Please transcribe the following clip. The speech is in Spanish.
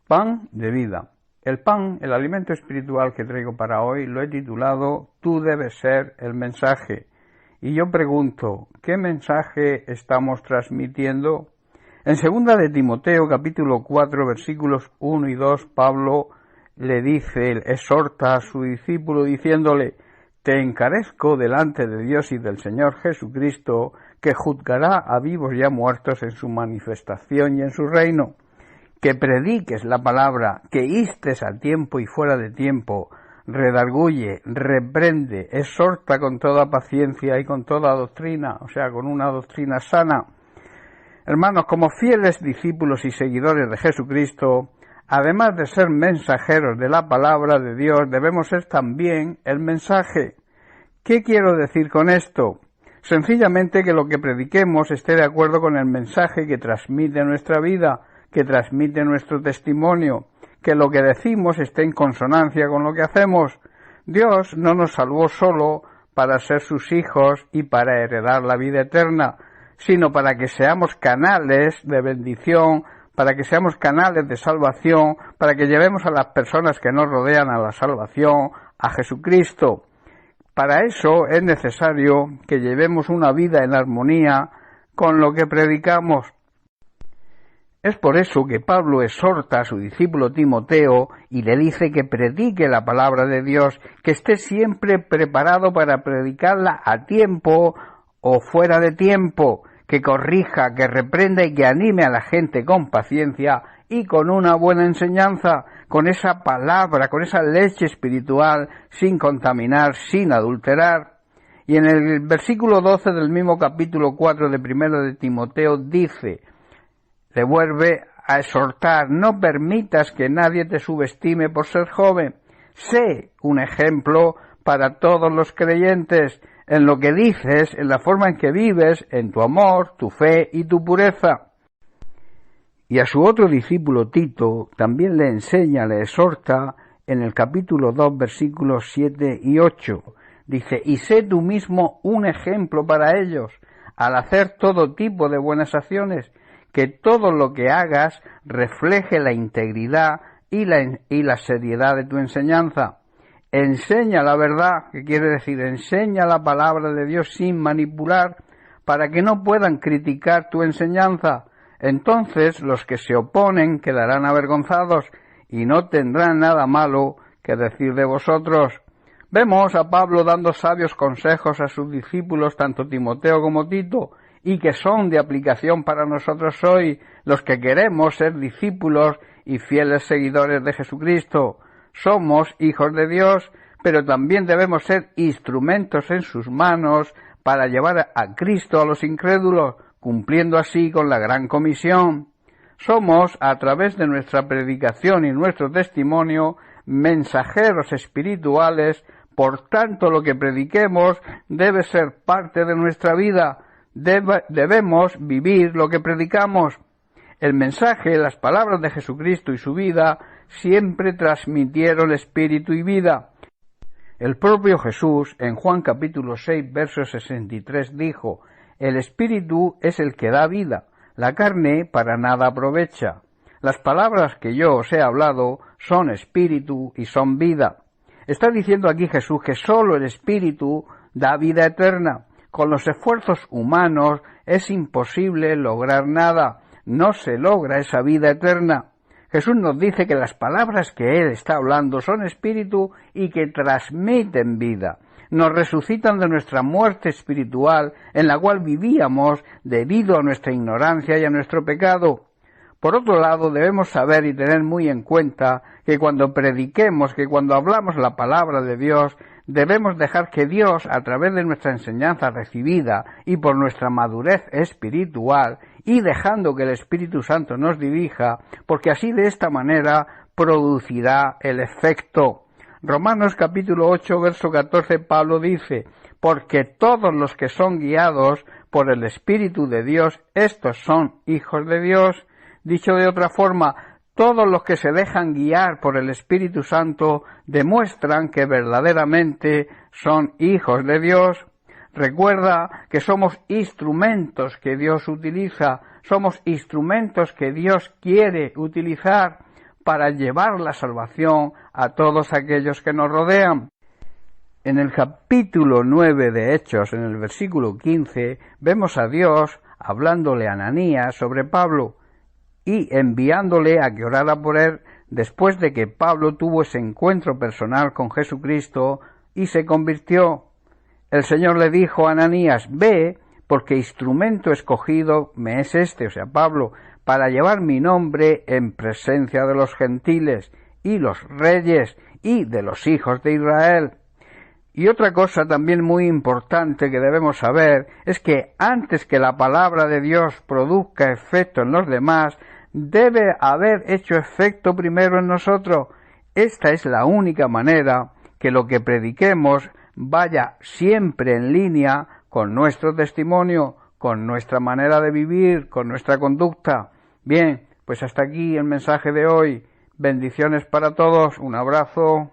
Pan de vida. El pan, el alimento espiritual que traigo para hoy, lo he titulado Tú debes ser el mensaje. Y yo pregunto, ¿qué mensaje estamos transmitiendo? En 2 de Timoteo, capítulo 4, versículos 1 y 2, Pablo le dice, exhorta a su discípulo diciéndole, te encarezco delante de Dios y del Señor Jesucristo, que juzgará a vivos y a muertos en su manifestación y en su reino. Que prediques la palabra, que instes a tiempo y fuera de tiempo, redarguye, reprende, exhorta con toda paciencia y con toda doctrina, o sea, con una doctrina sana. Hermanos, como fieles discípulos y seguidores de Jesucristo, además de ser mensajeros de la palabra de Dios, debemos ser también el mensaje. ¿Qué quiero decir con esto? Sencillamente que lo que prediquemos esté de acuerdo con el mensaje que transmite nuestra vida, que transmite nuestro testimonio, que lo que decimos esté en consonancia con lo que hacemos. Dios no nos salvó solo para ser sus hijos y para heredar la vida eterna, sino para que seamos canales de bendición, para que seamos canales de salvación, para que llevemos a las personas que nos rodean a la salvación, a Jesucristo. Para eso es necesario que llevemos una vida en armonía con lo que predicamos. Es por eso que Pablo exhorta a su discípulo Timoteo y le dice que predique la palabra de Dios, que esté siempre preparado para predicarla a tiempo o fuera de tiempo, que corrija, que reprenda y que anime a la gente con paciencia y con una buena enseñanza, con esa palabra, con esa leche espiritual, sin contaminar, sin adulterar. Y en el versículo 12 del mismo capítulo 4 de 1 de Timoteo dice, le vuelve a exhortar, no permitas que nadie te subestime por ser joven, sé un ejemplo para todos los creyentes, en lo que dices, en la forma en que vives, en tu amor, tu fe y tu pureza. Y a su otro discípulo Tito también le enseña, le exhorta en el capítulo 2, versículos 7 y 8. Dice, y sé tú mismo un ejemplo para ellos, al hacer todo tipo de buenas acciones, que todo lo que hagas refleje la integridad y la seriedad de tu enseñanza. Enseña la verdad, que quiere decir, enseña la palabra de Dios sin manipular, para que no puedan criticar tu enseñanza. Entonces los que se oponen quedarán avergonzados y no tendrán nada malo que decir de vosotros. Vemos a Pablo dando sabios consejos a sus discípulos, tanto Timoteo como Tito, y que son de aplicación para nosotros hoy, los que queremos ser discípulos y fieles seguidores de Jesucristo. Somos hijos de Dios, pero también debemos ser instrumentos en sus manos para llevar a Cristo a los incrédulos, cumpliendo así con la gran comisión. Somos, a través de nuestra predicación y nuestro testimonio, mensajeros espirituales, por tanto lo que prediquemos debe ser parte de nuestra vida. Debemos vivir lo que predicamos. El mensaje, las palabras de Jesucristo y su vida siempre transmitieron espíritu y vida. El propio Jesús, en Juan capítulo 6, verso 63, dijo, el espíritu es el que da vida, la carne para nada aprovecha. Las palabras que yo os he hablado son espíritu y son vida. Está diciendo aquí Jesús que sólo el espíritu da vida eterna. Con los esfuerzos humanos es imposible lograr nada, no se logra esa vida eterna. Jesús nos dice que las palabras que Él está hablando son espíritu y que transmiten vida. Nos resucitan de nuestra muerte espiritual en la cual vivíamos debido a nuestra ignorancia y a nuestro pecado. Por otro lado, debemos saber y tener muy en cuenta que cuando prediquemos, que cuando hablamos la palabra de Dios, debemos dejar que Dios, a través de nuestra enseñanza recibida y por nuestra madurez espiritual, y dejando que el Espíritu Santo nos dirija, porque así de esta manera producirá el efecto. Romanos capítulo 8, verso 14, Pablo dice, porque todos los que son guiados por el Espíritu de Dios, estos son hijos de Dios. Dicho de otra forma, todos los que se dejan guiar por el Espíritu Santo demuestran que verdaderamente son hijos de Dios. Recuerda que somos instrumentos que Dios utiliza, somos instrumentos que Dios quiere utilizar para llevar la salvación a todos aquellos que nos rodean. En el capítulo 9 de Hechos, en el versículo 15, vemos a Dios hablándole a Ananías sobre Pablo y enviándole a que orara por él después de que Pablo tuvo ese encuentro personal con Jesucristo y se convirtió. El Señor le dijo a Ananías: ve, porque instrumento escogido me es este, o sea, Pablo, para llevar mi nombre en presencia de los gentiles y los reyes y de los hijos de Israel. Y otra cosa también muy importante que debemos saber es que antes que la palabra de Dios produzca efecto en los demás, debe haber hecho efecto primero en nosotros. Esta es la única manera que lo que prediquemos vaya siempre en línea con nuestro testimonio, con nuestra manera de vivir, con nuestra conducta. Bien, pues hasta aquí el mensaje de hoy. Bendiciones para todos. Un abrazo.